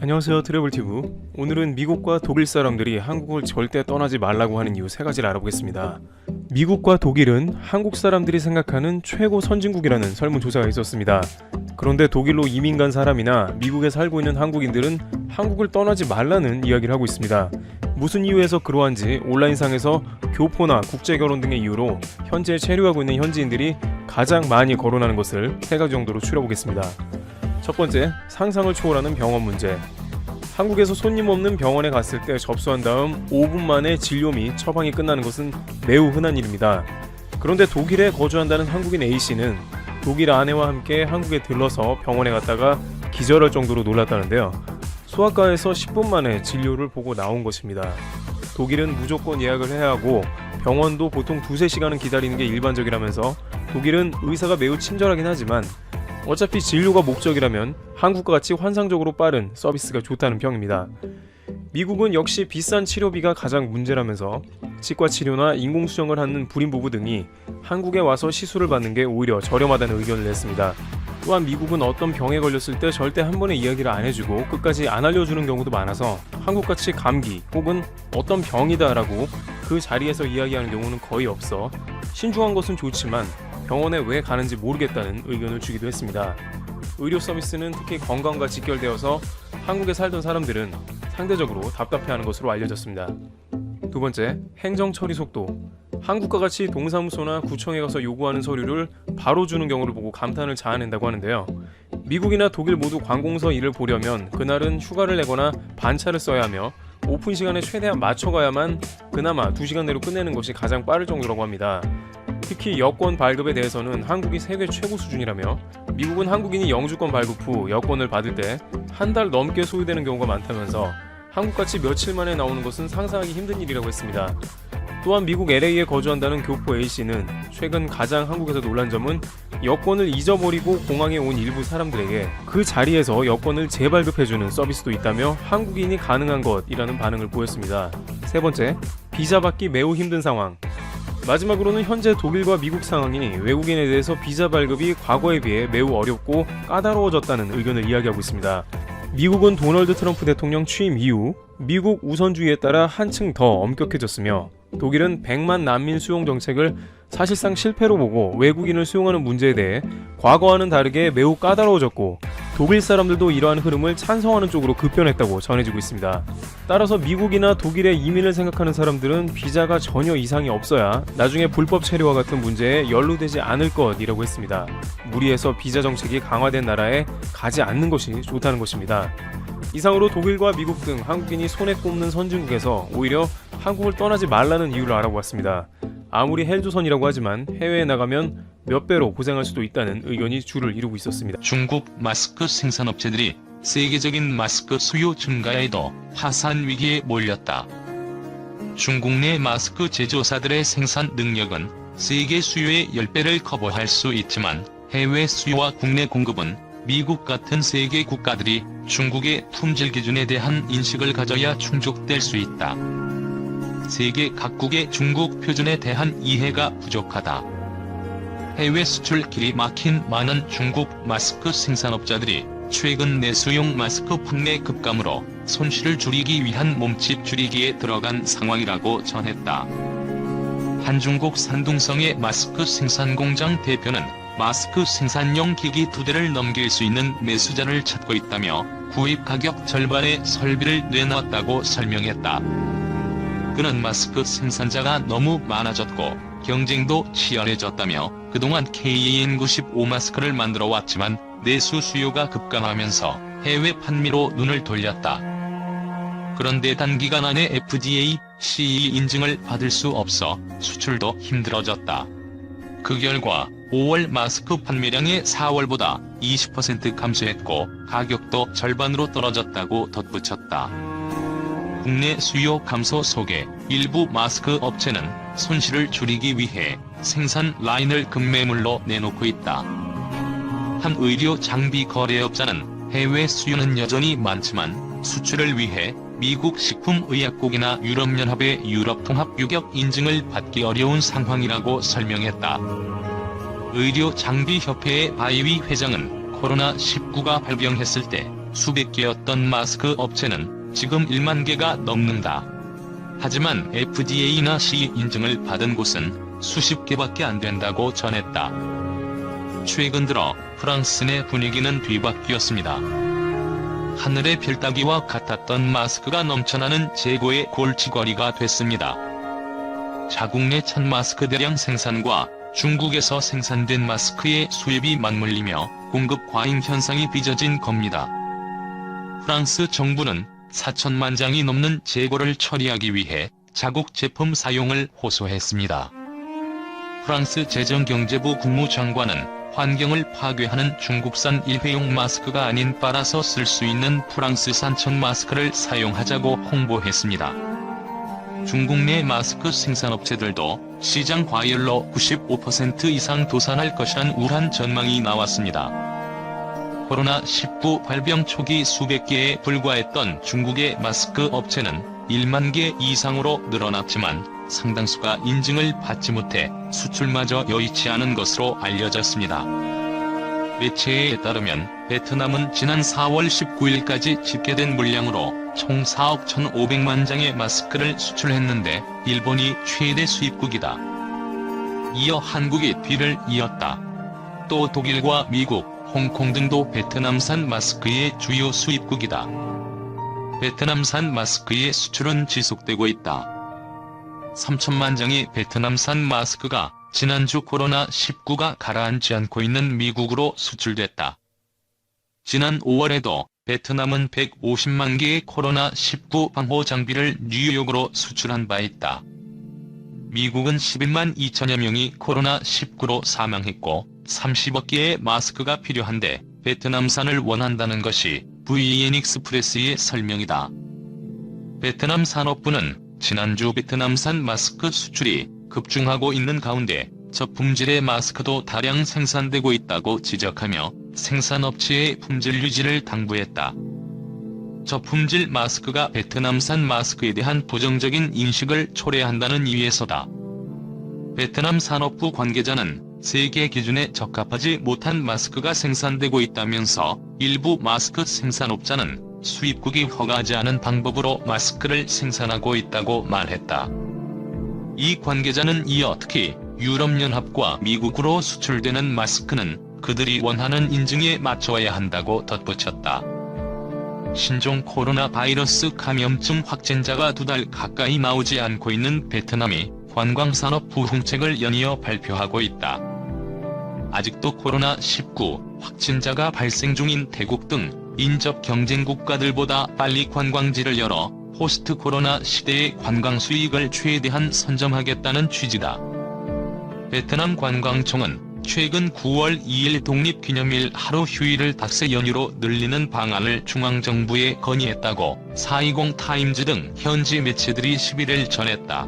안녕하세요, 트래블티브. 오늘은 미국과 독일 사람들이 한국을 절대 떠나지 말라고 하는 이유 3가지를 알아보겠습니다. 미국과 독일은 한국 사람들이 생각하는 최고 선진국이라는 설문조사가 있었습니다. 그런데 독일로 이민 간 사람이나 미국에 살고 있는 한국인들은 한국을 떠나지 말라는 이야기를 하고 있습니다. 무슨 이유에서 그러한지 온라인상에서 교포나 국제결혼 등의 이유로 현재 체류하고 있는 현지인들이 가장 많이 거론하는 것을 3가지 정도로 추려보겠습니다. 첫 번째, 상상을 초월하는 병원 문제. 한국에서 손님 없는 병원에 갔을 때 접수한 다음 5분 만에 진료 및 처방이 끝나는 것은 매우 흔한 일입니다. 그런데 독일에 거주한다는 한국인 A씨는 독일 아내와 함께 한국에 들러서 병원에 갔다가 기절할 정도로 놀랐다는데요. 소아과에서 10분 만에 진료를 보고 나온 것입니다. 독일은 무조건 예약을 해야 하고 병원도 보통 2-3시간은 기다리는 게 일반적이라면서 독일은 의사가 매우 친절하긴 하지만 어차피 진료가 목적이라면 한국과 같이 환상적으로 빠른 서비스가 좋다는 평입니다. 미국은 역시 비싼 치료비가 가장 문제라면서 치과 치료나 인공수정을 하는 불임 부부 등이 한국에 와서 시술을 받는 게 오히려 저렴하다는 의견을 냈습니다. 또한 미국은 어떤 병에 걸렸을 때 절대 한 번에 이야기를 안 해주고 끝까지 안 알려주는 경우도 많아서 한국같이 감기 혹은 어떤 병이다 라고 그 자리에서 이야기하는 경우는 거의 없어 신중한 것은 좋지만 병원에 왜 가는지 모르겠다는 의견을 주기도 했습니다. 의료 서비스는 특히 건강과 직결되어서 한국에 살던 사람들은 상대적으로 답답해하는 것으로 알려졌습니다. 두 번째, 행정 처리 속도. 한국과 같이 동사무소나 구청에 가서 요구하는 서류를 바로 주는 경우를 보고 감탄을 자아낸다고 하는데요. 미국이나 독일 모두 관공서 일을 보려면 그날은 휴가를 내거나 반차를 써야 하며 오픈 시간에 최대한 맞춰가야만 그나마 2시간 내로 끝내는 것이 가장 빠를 정도라고 합니다. 특히 여권 발급에 대해서는 한국이 세계 최고 수준이라며 미국은 한국인이 영주권 발급 후 여권을 받을 때 한 달 넘게 소요되는 경우가 많다면서 한국같이 며칠 만에 나오는 것은 상상하기 힘든 일이라고 했습니다. 또한 미국 LA에 거주한다는 교포 A씨는 최근 가장 한국에서 놀란 점은 여권을 잊어버리고 공항에 온 일부 사람들에게 그 자리에서 여권을 재발급해주는 서비스도 있다며 한국인이 가능한 것이라는 반응을 보였습니다. 세 번째, 비자 받기 매우 힘든 상황. 마지막으로는 현재 독일과 미국 상황이 외국인에 대해서 비자 발급이 과거에 비해 매우 어렵고 까다로워졌다는 의견을 이야기하고 있습니다. 미국은 도널드 트럼프 대통령 취임 이후 미국 우선주의에 따라 한층 더 엄격해졌으며 독일은 100만 난민 수용 정책을 사실상 실패로 보고 외국인을 수용하는 문제에 대해 과거와는 다르게 매우 까다로워졌고 독일 사람들도 이러한 흐름을 찬성하는 쪽으로 급변했다고 전해지고 있습니다. 따라서 미국이나 독일의 이민을 생각하는 사람들은 비자가 전혀 이상이 없어야 나중에 불법 체류와 같은 문제에 연루되지 않을 것이라고 했습니다. 무리해서 비자 정책이 강화된 나라에 가지 않는 것이 좋다는 것입니다. 이상으로 독일과 미국 등 한국인이 손에 꼽는 선진국에서 오히려 한국을 떠나지 말라는 이유를 알아보았습니다. 아무리 헬조선이라고 하지만 해외에 나가면 몇 배로 고생할 수도 있다는 의견이 주를 이루고 있었습니다. 중국 마스크 생산업체들이 세계적인 마스크 수요 증가에도 파산 위기에 몰렸다. 중국 내 마스크 제조사들의 생산 능력은 세계 수요의 10배를 커버할 수 있지만 해외 수요와 국내 공급은 미국 같은 세계 국가들이 중국의 품질 기준에 대한 인식을 가져야 충족될 수 있다. 세계 각국의 중국 표준에 대한 이해가 부족하다. 해외 수출 길이 막힌 많은 중국 마스크 생산업자들이 최근 내수용 마스크 판매 급감으로 손실을 줄이기 위한 몸집 줄이기에 들어간 상황이라고 전했다. 한중국 산둥성의 마스크 생산 공장 대표는 마스크 생산용 기기 2대를 넘길 수 있는 매수자를 찾고 있다며 구입 가격 절반의 설비를 내놨다고 설명했다. 그는 마스크 생산자가 너무 많아졌고 경쟁도 치열해졌다며 그동안 KN95 마스크를 만들어 왔지만 내수 수요가 급감하면서 해외 판매로 눈을 돌렸다. 그런데 단기간 안에 FDA, CE 인증을 받을 수 없어 수출도 힘들어졌다. 그 결과 5월 마스크 판매량이 4월보다 20% 감소했고 가격도 절반으로 떨어졌다고 덧붙였다. 국내 수요 감소 속에 일부 마스크 업체는 손실을 줄이기 위해 생산 라인을 급매물로 내놓고 있다. 한 의료 장비 거래업자는 해외 수요는 여전히 많지만 수출을 위해 미국 식품의약국이나 유럽연합의 유럽통합유격 인증을 받기 어려운 상황이라고 설명했다. 의료장비협회의 바이위 회장은 코로나19가 발병했을 때 수백 개였던 마스크 업체는 지금 1만 개가 넘는다. 하지만 FDA나 CE 인증을 받은 곳은 수십 개밖에 안 된다고 전했다. 최근 들어 프랑스 내 분위기는 뒤바뀌었습니다. 하늘의 별 따기와 같았던 마스크가 넘쳐나는 재고의 골칫거리가 됐습니다. 자국 내 첫 마스크 대량 생산과 중국에서 생산된 마스크의 수입이 맞물리며 공급 과잉 현상이 빚어진 겁니다. 프랑스 정부는 4천만 장이 넘는 재고를 처리하기 위해 자국 제품 사용을 호소했습니다. 프랑스 재정경제부 국무장관은 환경을 파괴하는 중국산 일회용 마스크가 아닌 빨아서 쓸 수 있는 프랑스산 첫 마스크를 사용하자고 홍보했습니다. 중국 내 마스크 생산업체들도 시장 과열로 95% 이상 도산할 것이란 우한 전망이 나왔습니다. 코로나19 발병 초기 수백 개에 불과했던 중국의 마스크 업체는 1만 개 이상으로 늘어났지만 상당수가 인증을 받지 못해 수출마저 여의치 않은 것으로 알려졌습니다. 매체에 따르면 베트남은 지난 4월 19일까지 집계된 물량으로 총 4억 1,500만 장의 마스크를 수출했는데 일본이 최대 수입국이다. 이어 한국이 뒤를 이었다. 또 독일과 미국, 홍콩 등도 베트남산 마스크의 주요 수입국이다. 베트남산 마스크의 수출은 지속되고 있다. 3천만 장의 베트남산 마스크가 지난주 코로나19가 가라앉지 않고 있는 미국으로 수출됐다. 지난 5월에도 베트남은 150만 개의 코로나19 방호 장비를 뉴욕으로 수출한 바 있다. 미국은 11만 2천여 명이 코로나19로 사망했고 30억 개의 마스크가 필요한데 베트남산을 원한다는 것이 VN 익스프레스의 설명이다. 베트남 산업부는 지난주 베트남산 마스크 수출이 급증하고 있는 가운데 저품질의 마스크도 다량 생산되고 있다고 지적하며 생산업체의 품질 유지를 당부했다. 저품질 마스크가 베트남산 마스크에 대한 부정적인 인식을 초래한다는 이유에서다. 베트남 산업부 관계자는 세계 기준에 적합하지 못한 마스크가 생산되고 있다면서 일부 마스크 생산업자는 수입국이 허가하지 않은 방법으로 마스크를 생산하고 있다고 말했다. 이 관계자는 이어 특히 유럽연합과 미국으로 수출되는 마스크는 그들이 원하는 인증에 맞춰야 한다고 덧붙였다. 신종 코로나 바이러스 감염증 확진자가 2달 가까이 나오지 않고 있는 베트남이 관광산업 부흥책을 연이어 발표하고 있다. 아직도 코로나19 확진자가 발생 중인 태국 등 인접 경쟁 국가들보다 빨리 관광지를 열어 포스트 코로나 시대의 관광 수익을 최대한 선점하겠다는 취지다. 베트남 관광청은 최근 9월 2일 독립기념일 하루 휴일을 닷새 연휴로 늘리는 방안을 중앙정부에 건의했다고 420 타임즈 등 현지 매체들이 11일 전했다.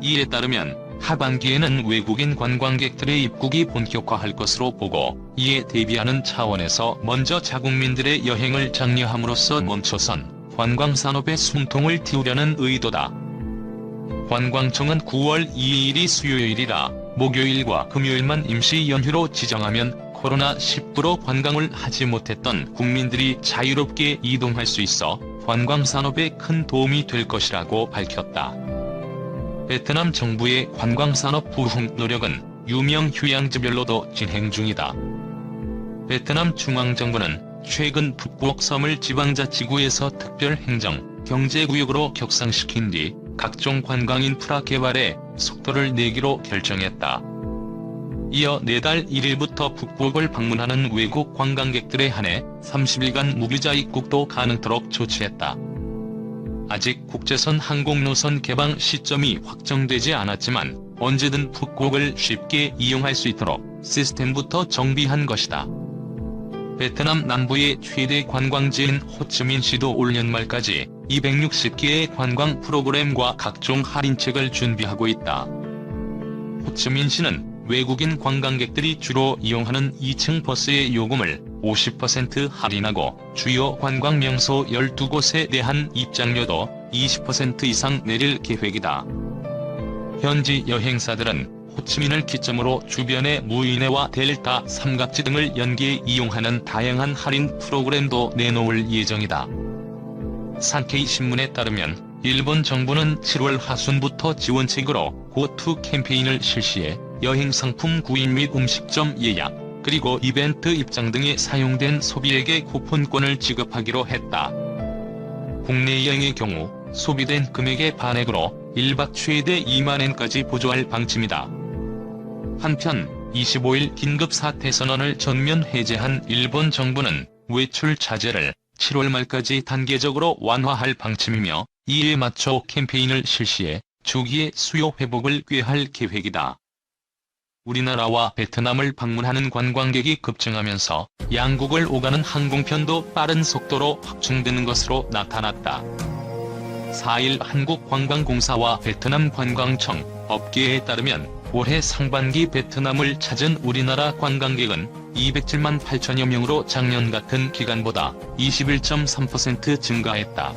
이에 따르면 하반기에는 외국인 관광객들의 입국이 본격화할 것으로 보고 이에 대비하는 차원에서 먼저 자국민들의 여행을 장려함으로써 멈춰선 관광산업의 숨통을 틔우려는 의도다. 관광청은 9월 2일이 수요일이라 목요일과 금요일만 임시 연휴로 지정하면 코로나19로 관광을 하지 못했던 국민들이 자유롭게 이동할 수 있어 관광산업에 큰 도움이 될 것이라고 밝혔다. 베트남 정부의 관광산업 부흥 노력은 유명 휴양지별로도 진행 중이다. 베트남 중앙정부는 최근 푸꾸옥 섬을 지방자치구에서 특별행정, 경제구역으로 격상시킨 뒤 각종 관광 인프라 개발에 속도를 내기로 결정했다. 이어 내달 1일부터 푸꾸옥을 방문하는 외국 관광객들에 한해 30일간 무비자 입국도 가능토록 조치했다. 아직 국제선 항공노선 개방 시점이 확정되지 않았지만 언제든 푸꾸옥을 쉽게 이용할 수 있도록 시스템부터 정비한 것이다. 베트남 남부의 최대 관광지인 호치민시도 올 연말까지 260개의 관광 프로그램과 각종 할인책을 준비하고 있다. 호치민시는 외국인 관광객들이 주로 이용하는 2층 버스의 요금을 50% 할인하고 주요 관광 명소 12곳에 대한 입장료도 20% 이상 내릴 계획이다. 현지 여행사들은 호치민을 기점으로 주변의 무이네와 델타 삼각지 등을 연계해 이용하는 다양한 할인 프로그램도 내놓을 예정이다. 산케이 신문에 따르면 일본 정부는 7월 하순부터 지원책으로 고투 캠페인을 실시해 여행 상품 구입 및 음식점 예약, 그리고 이벤트 입장 등에 사용된 소비액의 쿠폰권을 지급하기로 했다. 국내 여행의 경우 소비된 금액의 반액으로 1박 최대 2만엔까지 보조할 방침이다. 한편 25일 긴급 사태 선언을 전면 해제한 일본 정부는 외출 자제를 7월 말까지 단계적으로 완화할 방침이며 이에 맞춰 캠페인을 실시해 조기에 수요 회복을 꾀할 계획이다. 우리나라와 베트남을 방문하는 관광객이 급증하면서 양국을 오가는 항공편도 빠른 속도로 확충되는 것으로 나타났다. 4일 한국관광공사와 베트남 관광청, 업계에 따르면 올해 상반기 베트남을 찾은 우리나라 관광객은 207만 8천여 명으로 작년 같은 기간보다 21.3% 증가했다.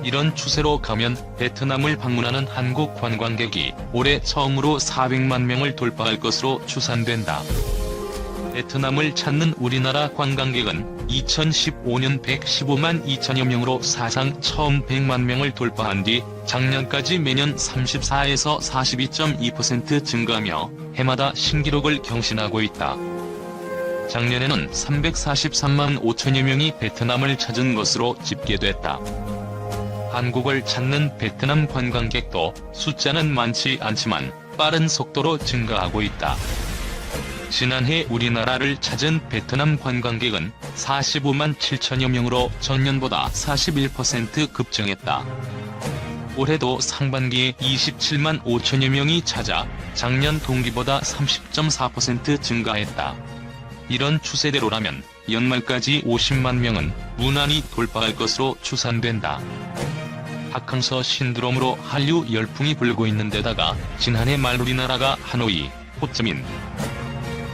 이런 추세로 가면 베트남을 방문하는 한국 관광객이 올해 처음으로 400만 명을 돌파할 것으로 추산된다. 베트남을 찾는 우리나라 관광객은 2015년 115만 2천여 명으로 사상 처음 100만 명을 돌파한 뒤 작년까지 매년 34에서 42.2% 증가하며 해마다 신기록을 경신하고 있다. 작년에는 343만 5천여 명이 베트남을 찾은 것으로 집계됐다. 한국을 찾는 베트남 관광객도 숫자는 많지 않지만 빠른 속도로 증가하고 있다. 지난해 우리나라를 찾은 베트남 관광객은 45만 7천여 명으로 전년보다 41% 급증했다. 올해도 상반기에 27만 5천여 명이 찾아 작년 동기보다 30.4% 증가했다. 이런 추세대로라면 연말까지 50만 명은 무난히 돌파할 것으로 추산된다. 박항서 신드롬으로 한류 열풍이 불고 있는 데다가 지난해 말 우리나라가 하노이, 호찌민,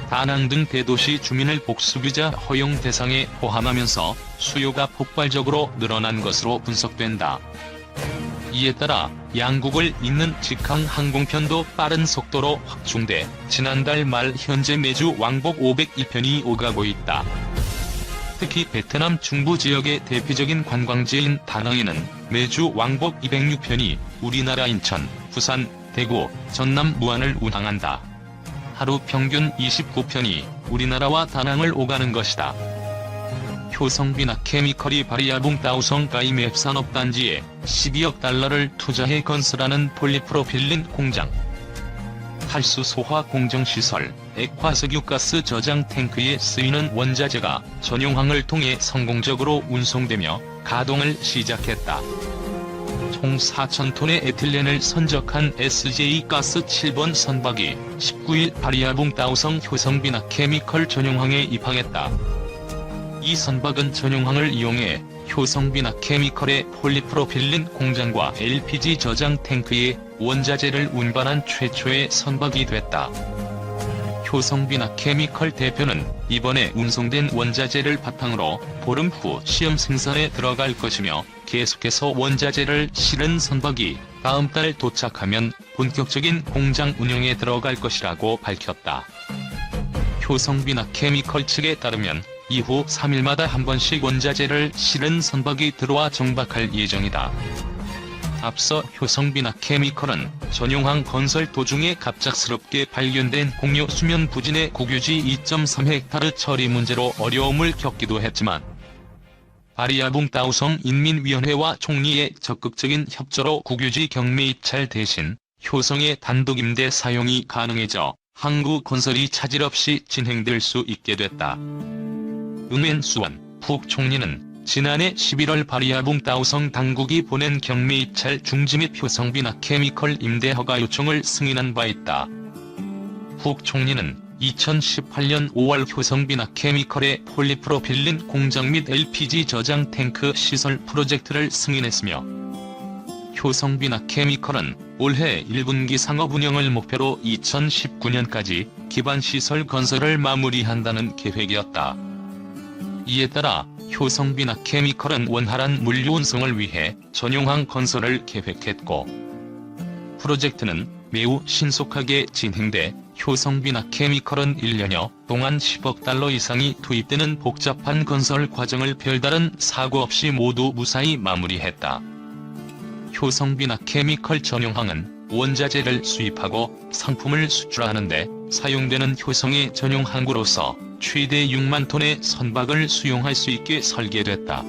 다낭 등 대도시 주민을 복수비자 허용 대상에 포함하면서 수요가 폭발적으로 늘어난 것으로 분석된다. 이에 따라 양국을 잇는 직항 항공편도 빠른 속도로 확충돼 지난달 말 현재 매주 왕복 502편이 오가고 있다. 특히 베트남 중부 지역의 대표적인 관광지인 다낭에는 매주 왕복 206편이 우리나라 인천, 부산, 대구, 전남 무안을 운항한다. 하루 평균 29편이 우리나라와 다낭을 오가는 것이다. 효성비나 케미컬이 바리아붕 다우성 가이맵 산업단지에 12억 달러를 투자해 건설하는 폴리프로필린 공장, 탈수 소화 공정시설, 액화석유가스 저장 탱크에 쓰이는 원자재가 전용항을 통해 성공적으로 운송되며 가동을 시작했다. 총 4,000톤의 에틸렌을 선적한 SJ가스 7번 선박이 19일 바리아붕 다우성 효성비나 케미컬 전용항에 입항했다. 이 선박은 전용항을 이용해 효성비나 케미컬의 폴리프로필린 공장과 LPG 저장 탱크에 원자재를 운반한 최초의 선박이 됐다. 효성비나 케미컬 대표는 이번에 운송된 원자재를 바탕으로 보름 후 시험 생산에 들어갈 것이며 계속해서 원자재를 실은 선박이 다음 달 도착하면 본격적인 공장 운영에 들어갈 것이라고 밝혔다. 효성비나 케미컬 측에 따르면 이후 3일마다 한 번씩 원자재를 실은 선박이 들어와 정박할 예정이다. 앞서 효성비나 케미컬은 전용항 건설 도중에 갑작스럽게 발견된 공유 수면 부진의 국유지 2.3헥타르 처리 문제로 어려움을 겪기도 했지만 바리아붕 다우성 인민위원회와 총리의 적극적인 협조로 국유지 경매 입찰 대신 효성의 단독 임대 사용이 가능해져 항구 건설이 차질 없이 진행될 수 있게 됐다. 응웬수원副총리는 지난해 11월 바리아붕 다우성 당국이 보낸 경매 입찰 중지 및 효성비나 케미컬 임대 허가 요청을 승인한 바 있다.副총리는 2018년 5월 효성비나 케미컬의 폴리프로필린 공장 및 LPG 저장 탱크 시설 프로젝트를 승인했으며 효성비나 케미컬은 올해 1분기 상업 운영을 목표로 2019년까지 기반시설 건설을 마무리한다는 계획이었다. 이에 따라 효성비나 케미컬은 원활한 물류 운송을 위해 전용항 건설을 계획했고 프로젝트는 매우 신속하게 진행돼 효성비나 케미컬은 1년여 동안 10억 달러 이상이 투입되는 복잡한 건설 과정을 별다른 사고 없이 모두 무사히 마무리했다. 효성비나 케미컬 전용항은 원자재를 수입하고 상품을 수출하는데 사용되는 효성의 전용 항구로서 최대 6만 톤의 선박을 수용할 수 있게 설계됐다.